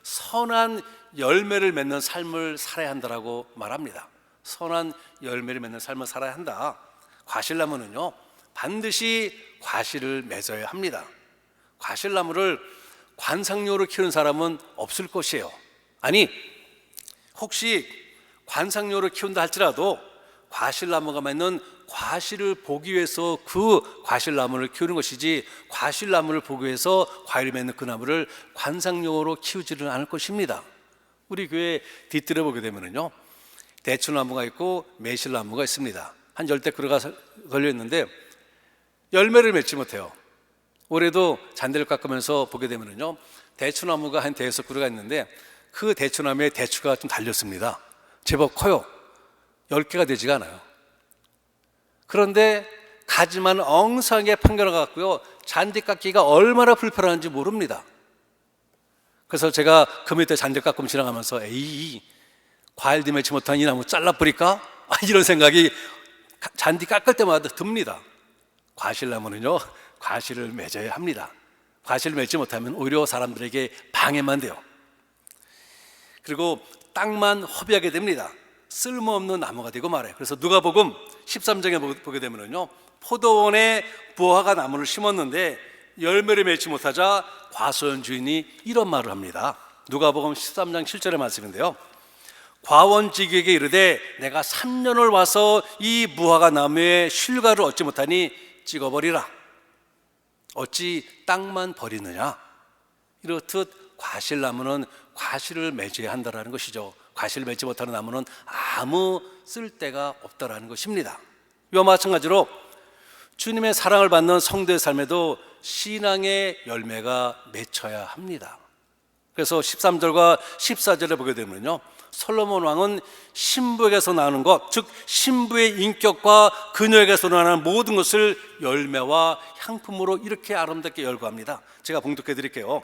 선한 열매를 맺는 삶을 살아야 한다라고 말합니다. 선한 열매를 맺는 삶을 살아야 한다. 과실나무는요, 반드시 과실을 맺어야 합니다. 과실나무를 관상용으로 키우는 사람은 없을 것이에요. 아니, 혹시 관상용으로 키운다 할지라도 과실나무가 맺는 과실을 보기 위해서 그 과실나무를 키우는 것이지, 과실나무를 보기 위해서 과일을 맺는 그 나무를 관상용으로 키우지는 않을 것입니다. 우리 교회 뒤뜰에 보게 되면요, 대추나무가 있고 매실나무가 있습니다. 한 10대 걸려 있는데 열매를 맺지 못해요. 올해도 잔디를 깎으면서 보게 되면요, 대추나무가 한 5그루가 있는데 그 대추나무에 대추가 좀 달렸습니다. 제법 커요. 10개가 되지가 않아요. 그런데 가지만 엉성하게 판결해갖고요, 잔디 깎기가 얼마나 불편한지 모릅니다. 그래서 제가 그 밑에 잔디 깎음 지나가면서 에이, 과일도 맺지 못한 이 나무 잘라버릴까? 이런 생각이 잔디 깎을 때마다 듭니다. 과실나무는요, 과실을 맺어야 합니다. 과실을 맺지 못하면 오히려 사람들에게 방해만 돼요. 그리고 땅만 허비하게 됩니다. 쓸모없는 나무가 되고 말아요. 그래서 누가복음 13장에 보게 되면요, 포도원에 무화과 나무를 심었는데 열매를 맺지 못하자 과수원 주인이 이런 말을 합니다. 누가복음 13장 7절의 말씀인데요, 과원지기에게 이르되 내가 3년을 와서 이 무화과 나무의 실과를 얻지 못하니 찍어버리라. 어찌 땅만 버리느냐. 이렇듯 과실나무는 과실을 맺어야 한다는 것이죠. 과실을 맺지 못하는 나무는 아무 쓸데가 없다는 것입니다. 이와 마찬가지로 주님의 사랑을 받는 성도의 삶에도 신앙의 열매가 맺혀야 합니다. 그래서 13절과 14절에 보게 되면요, 솔로몬 왕은 신부에게서 나오는 것, 즉 신부의 인격과 그녀에게서 나오는 모든 것을 열매와 향품으로 이렇게 아름답게 열거합니다. 제가 봉독해 드릴게요.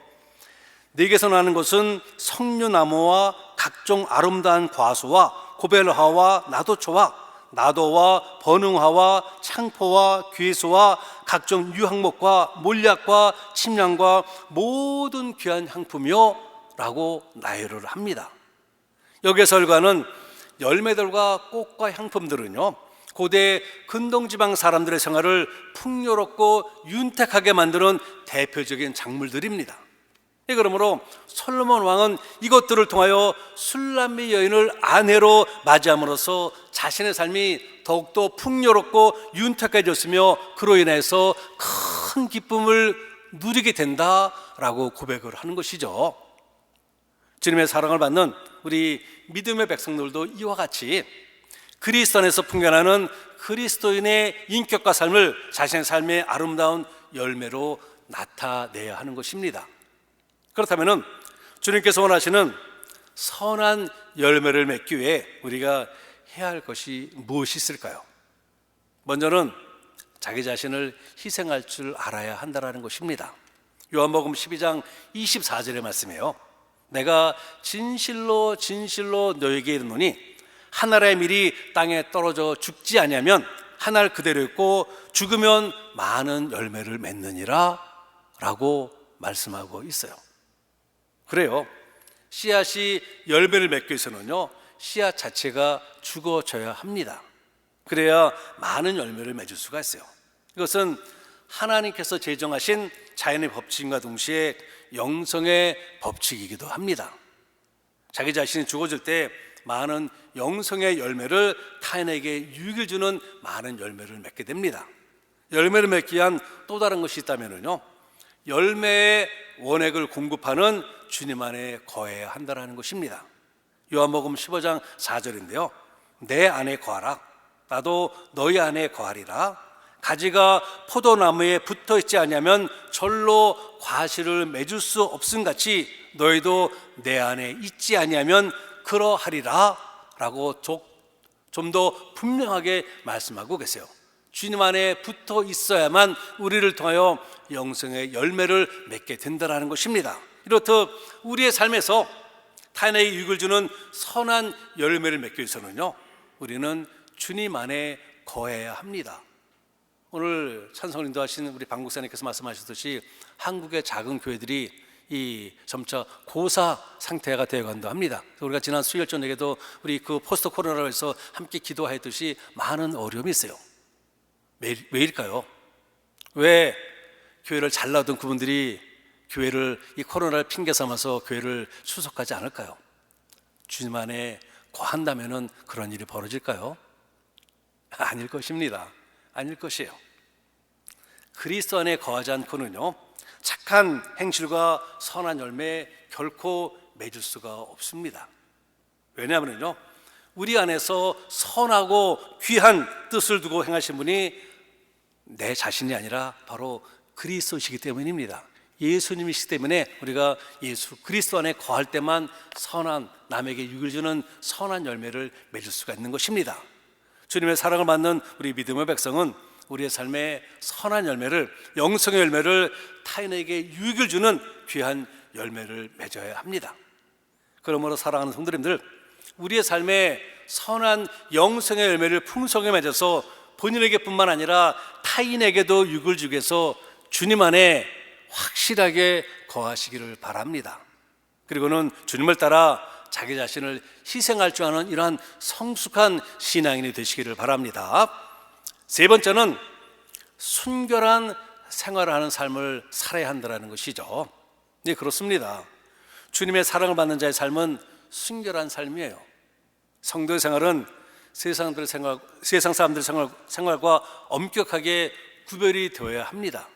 네게서 나는 것은 석류나무와 각종 아름다운 과수와 고벨하와 나도초와 나도와 번흥화와 창포와 귀수와 각종 유향목과 몰약과 침향과 모든 귀한 향품이요 라고 나열을 합니다. 여기서 열과는 열매들과 꽃과 향품들은요, 고대 근동지방 사람들의 생활을 풍요롭고 윤택하게 만드는 대표적인 작물들입니다. 그러므로 솔로몬 왕은 이것들을 통하여 술람미 여인을 아내로 맞이함으로써 자신의 삶이 더욱더 풍요롭고 윤택해졌으며 그로 인해서 큰 기쁨을 누리게 된다라고 고백을 하는 것이죠. 주님의 사랑을 받는 우리 믿음의 백성들도 이와 같이 그리스도 안에서 풍겨나는 그리스도인의 인격과 삶을 자신의 삶의 아름다운 열매로 나타내야 하는 것입니다. 그렇다면 주님께서 원하시는 선한 열매를 맺기 위해 우리가 해야 할 것이 무엇이 있을까요? 먼저는 자기 자신을 희생할 줄 알아야 한다는 것입니다. 요한복음 12장 24절의 말씀이에요. 내가 진실로 진실로 너에게 이르노니 한 알의 밀이 땅에 떨어져 죽지 아니하면 한 알 그대로 있고 죽으면 많은 열매를 맺느니라 라고 말씀하고 있어요. 그래요. 씨앗이 열매를 맺기 위해서는요, 씨앗 자체가 죽어져야 합니다. 그래야 많은 열매를 맺을 수가 있어요. 이것은 하나님께서 제정하신 자연의 법칙과 동시에 영성의 법칙이기도 합니다. 자기 자신이 죽어질 때 많은 영성의 열매를 타인에게 유익을 주는 많은 열매를 맺게 됩니다. 열매를 맺기 위한 또 다른 것이 있다면요, 열매의 원액을 공급하는 주님 안에 거해야 한다는 것입니다. 요한복음 15장 4절인데요, 내 안에 거하라, 나도 너희 안에 거하리라. 가지가 포도나무에 붙어 있지 않으면 절로 과실을 맺을 수 없음 같이 너희도 내 안에 있지 아니하면 그러하리라 라고 좀 더 분명하게 말씀하고 계세요. 주님 안에 붙어 있어야만 우리를 통하여 영성의 열매를 맺게 된다는 것입니다. 이렇듯 우리의 삶에서 타인에게 유익을 주는 선한 열매를 맺기 위해서는요, 우리는 주님 안에 거해야 합니다. 오늘 찬송을 인도하신 우리 방국사님께서 말씀하셨듯이 한국의 작은 교회들이 이 점차 고사 상태가 되어간다 합니다. 우리가 지난 수요일 저녁에도 우리 그 포스트 코로나로 해서 함께 기도하였듯이 많은 어려움이 있어요. 왜일까요? 왜 교회를 잘 나오던 그분들이 교회를 이 코로나를 핑계 삼아서 교회를 출석하지 않을까요? 주님 안에 거한다면은 그런 일이 벌어질까요? 아닐 것입니다. 아닐 것이에요. 그리스도 안에 거하지 않고는요, 착한 행실과 선한 열매 결코 맺을 수가 없습니다. 왜냐하면요, 우리 안에서 선하고 귀한 뜻을 두고 행하신 분이 내 자신이 아니라 바로 그리스도시기 때문입니다. 예수님이시기 때문에 우리가 예수 그리스도 안에 거할 때만 선한, 남에게 유익을 주는 선한 열매를 맺을 수가 있는 것입니다. 주님의 사랑을 받는 우리 믿음의 백성은 우리의 삶에 선한 열매를, 영성의 열매를, 타인에게 유익을 주는 귀한 열매를 맺어야 합니다. 그러므로 사랑하는 성도님들, 우리의 삶에 선한 영성의 열매를 풍성하게 맺어서 본인에게뿐만 아니라 타인에게도 유익을 주기 위해서 주님 안에 확실하게 거하시기를 바랍니다. 그리고는 주님을 따라 자기 자신을 희생할 줄 아는 이러한 성숙한 신앙인이 되시기를 바랍니다. 세 번째는 순결한 생활을 하는 삶을 살아야 한다는 것이죠. 네, 그렇습니다. 주님의 사랑을 받는 자의 삶은 순결한 삶이에요. 성도의 생활은 세상 사람들의 생활과 엄격하게 구별이 되어야 합니다.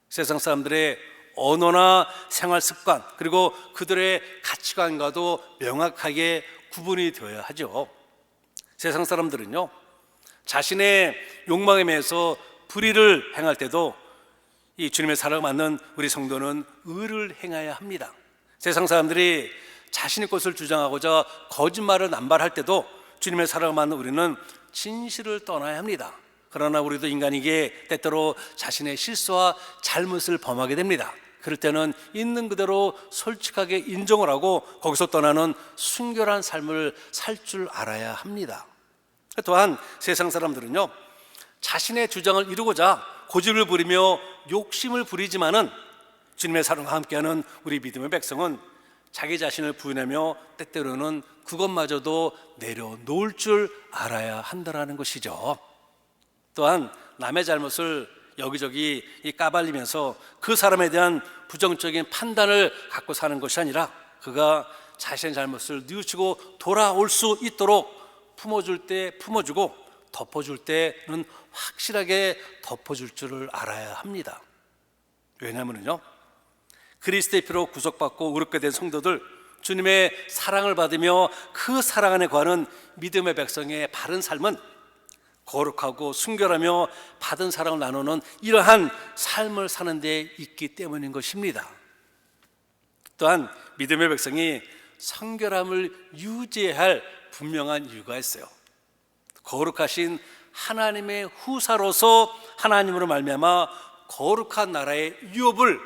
세상 사람들의 언어나 생활 습관, 그리고 그들의 가치관과도 명확하게 구분이 되어야 하죠. 세상 사람들은요, 자신의 욕망에 매여서 불의를 행할 때도 이 주님의 사랑을 받는 우리 성도는 의를 행해야 합니다. 세상 사람들이 자신의 것을 주장하고자 거짓말을 남발할 때도 주님의 사랑을 받는 우리는 진실을 떠나야 합니다. 그러나 우리도 인간이기에 때때로 자신의 실수와 잘못을 범하게 됩니다. 그럴 때는 있는 그대로 솔직하게 인정을 하고 거기서 떠나는 순결한 삶을 살 줄 알아야 합니다. 또한 세상 사람들은요, 자신의 주장을 이루고자 고집을 부리며 욕심을 부리지만은 주님의 사랑과 함께하는 우리 믿음의 백성은 자기 자신을 부인하며 때때로는 그것마저도 내려놓을 줄 알아야 한다는 것이죠. 또한 남의 잘못을 여기저기 까발리면서 그 사람에 대한 부정적인 판단을 갖고 사는 것이 아니라 그가 자신의 잘못을 뉘우치고 돌아올 수 있도록 품어줄 때 품어주고 덮어줄 때는 확실하게 덮어줄 줄을 알아야 합니다. 왜냐하면요, 그리스도의 피로 구속받고 의롭게 된 성도들, 주님의 사랑을 받으며 그 사랑 안에 거하는 믿음의 백성의 바른 삶은 거룩하고 순결하며 받은 사랑을 나누는 이러한 삶을 사는 데 있기 때문인 것입니다. 또한 믿음의 백성이 성결함을 유지해야 할 분명한 이유가 있어요. 거룩하신 하나님의 후사로서 하나님으로 말미암아 거룩한 나라의 유업을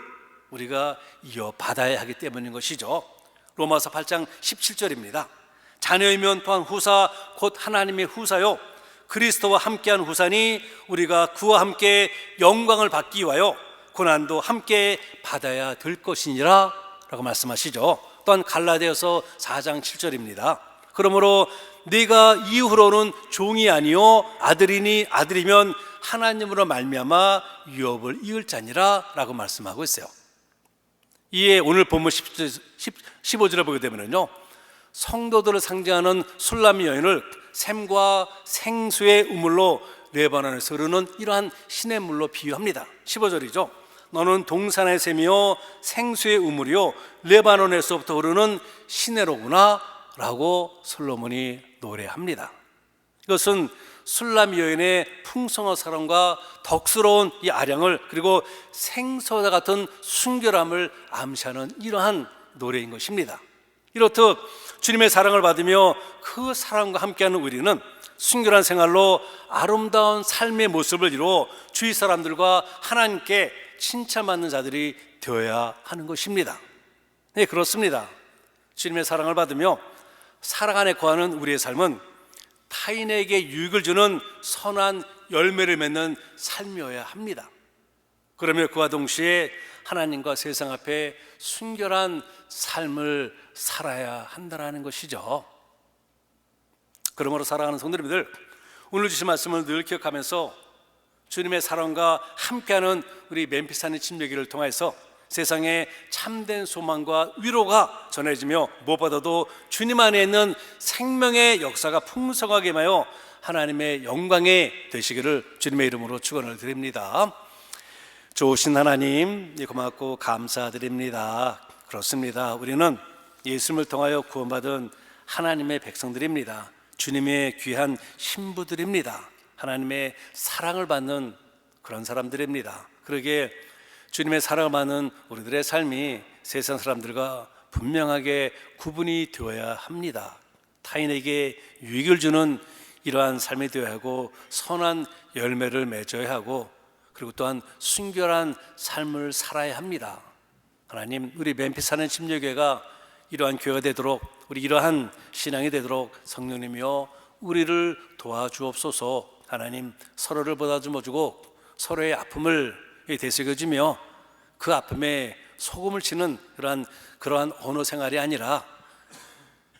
우리가 이어받아야 하기 때문인 것이죠. 로마서 8장 17절입니다. 자녀이면 또한 후사 곧 하나님의 후사요 그리스도와 함께한 후사니 우리가 그와 함께 영광을 받기 위하여 고난도 함께 받아야 될 것이니라 라고 말씀하시죠. 또한 갈라디아서 4장 7절입니다. 그러므로 네가 이후로는 종이 아니요 아들이니 아들이면 하나님으로 말미암아 유업을 이을 자니라 라고 말씀하고 있어요. 이에 오늘 본문 15절을 보게 되면요, 성도들을 상징하는 술람 여인을 샘과 생수의 우물로 레바논에서 흐르는 이러한 시냇물로 비유합니다. 15절이죠. 너는 동산의 샘이요 생수의 우물이요 레바논에서부터 흐르는 시내로구나 라고 솔로몬이 노래합니다. 이것은 술람 여인의 풍성한 사랑과 덕스러운 이 아량을 그리고 생소와 같은 순결함을 암시하는 이러한 노래인 것입니다. 이렇듯 주님의 사랑을 받으며 그 사랑과 함께하는 우리는 순결한 생활로 아름다운 삶의 모습을 이루어 주위 사람들과 하나님께 칭찬받는 자들이 되어야 하는 것입니다. 네, 그렇습니다. 주님의 사랑을 받으며 사랑 안에 거하는 우리의 삶은 타인에게 유익을 주는 선한 열매를 맺는 삶이어야 합니다. 그러며 그와 동시에 하나님과 세상 앞에 순결한 삶을 살아야 한다는 것이죠. 그러므로 사랑하는 성도님들, 오늘 주신 말씀을 늘 기억하면서 주님의 사랑과 함께하는 우리 멤피스하는 침례기를 통해서 세상에 참된 소망과 위로가 전해지며 무엇보다도 주님 안에 있는 생명의 역사가 풍성하게 임하여 하나님의 영광에 되시기를 주님의 이름으로 축원을 드립니다. 좋으신 하나님, 고맙고 감사드립니다. 그렇습니다. 우리는 예수님을 통하여 구원받은 하나님의 백성들입니다. 주님의 귀한 신부들입니다. 하나님의 사랑을 받는 그런 사람들입니다. 그러기에 주님의 사랑을 받는 우리들의 삶이 세상 사람들과 분명하게 구분이 되어야 합니다. 타인에게 유익을 주는 이러한 삶이 되어야 하고 선한 열매를 맺어야 하고 그리고 또한 순결한 삶을 살아야 합니다. 하나님, 우리 멤피스 사는 침례교회가 이러한 교회가 되도록, 우리 이러한 신앙이 되도록 성령님이여 우리를 도와주옵소서. 하나님, 서로를 보다듬어주고 서로의 아픔을 되새겨주며 그 아픔에 소금을 치는 그러한 언어 생활이 아니라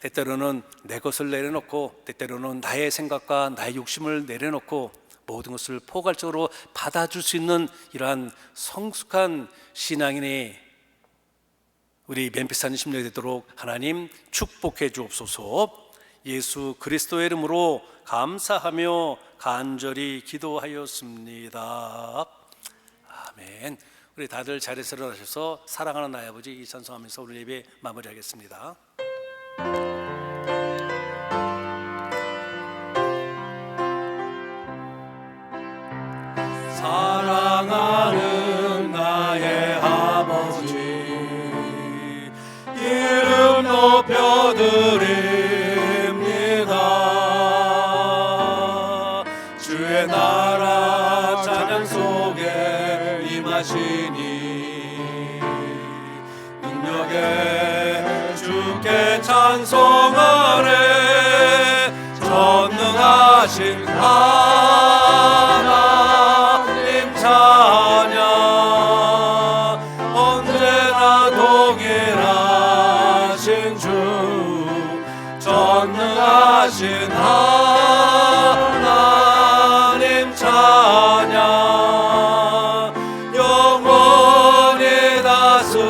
때때로는 내 것을 내려놓고 때때로는 나의 생각과 나의 욕심을 내려놓고 모든 것을 포괄적으로 받아줄 수 있는 이러한 성숙한 신앙인이 우리 멤피스 하는 심령이 되도록 하나님 축복해 주옵소서. 예수 그리스도의 이름으로 감사하며 간절히 기도하였습니다. 아멘. 우리 다들 자리에서 일어나셔서 사랑하는 나의 아버지 이 찬송하면서 오늘 예배 마무리하겠습니다. 사랑하는 나의 아버지 이름 높여드립니다. 주의 나라 찬양 속에 임하시니 능력에 주께 찬송하네. 전능하신 하나님 찬양 언제나 동일하신 주 전능하신 하나님 찬양 영원히 다스리네.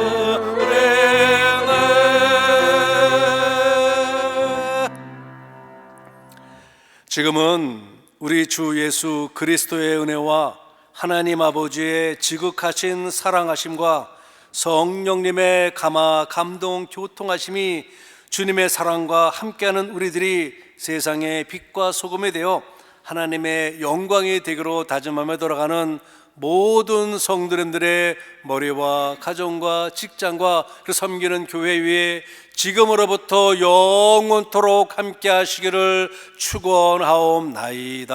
지금은 우리 주 예수 그리스도의 은혜와 하나님 아버지의 지극하신 사랑하심과 성령님의 감화 감동 교통하심이 주님의 사랑과 함께하는 우리들이 세상의 빛과 소금이 되어 하나님의 영광의 대교로 다짐하며 돌아가는 모든 성도님들의 머리와 가정과 직장과 그 섬기는 교회 위에 지금으로부터 영원토록 함께 하시기를 축원하옵나이다.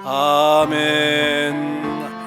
아멘.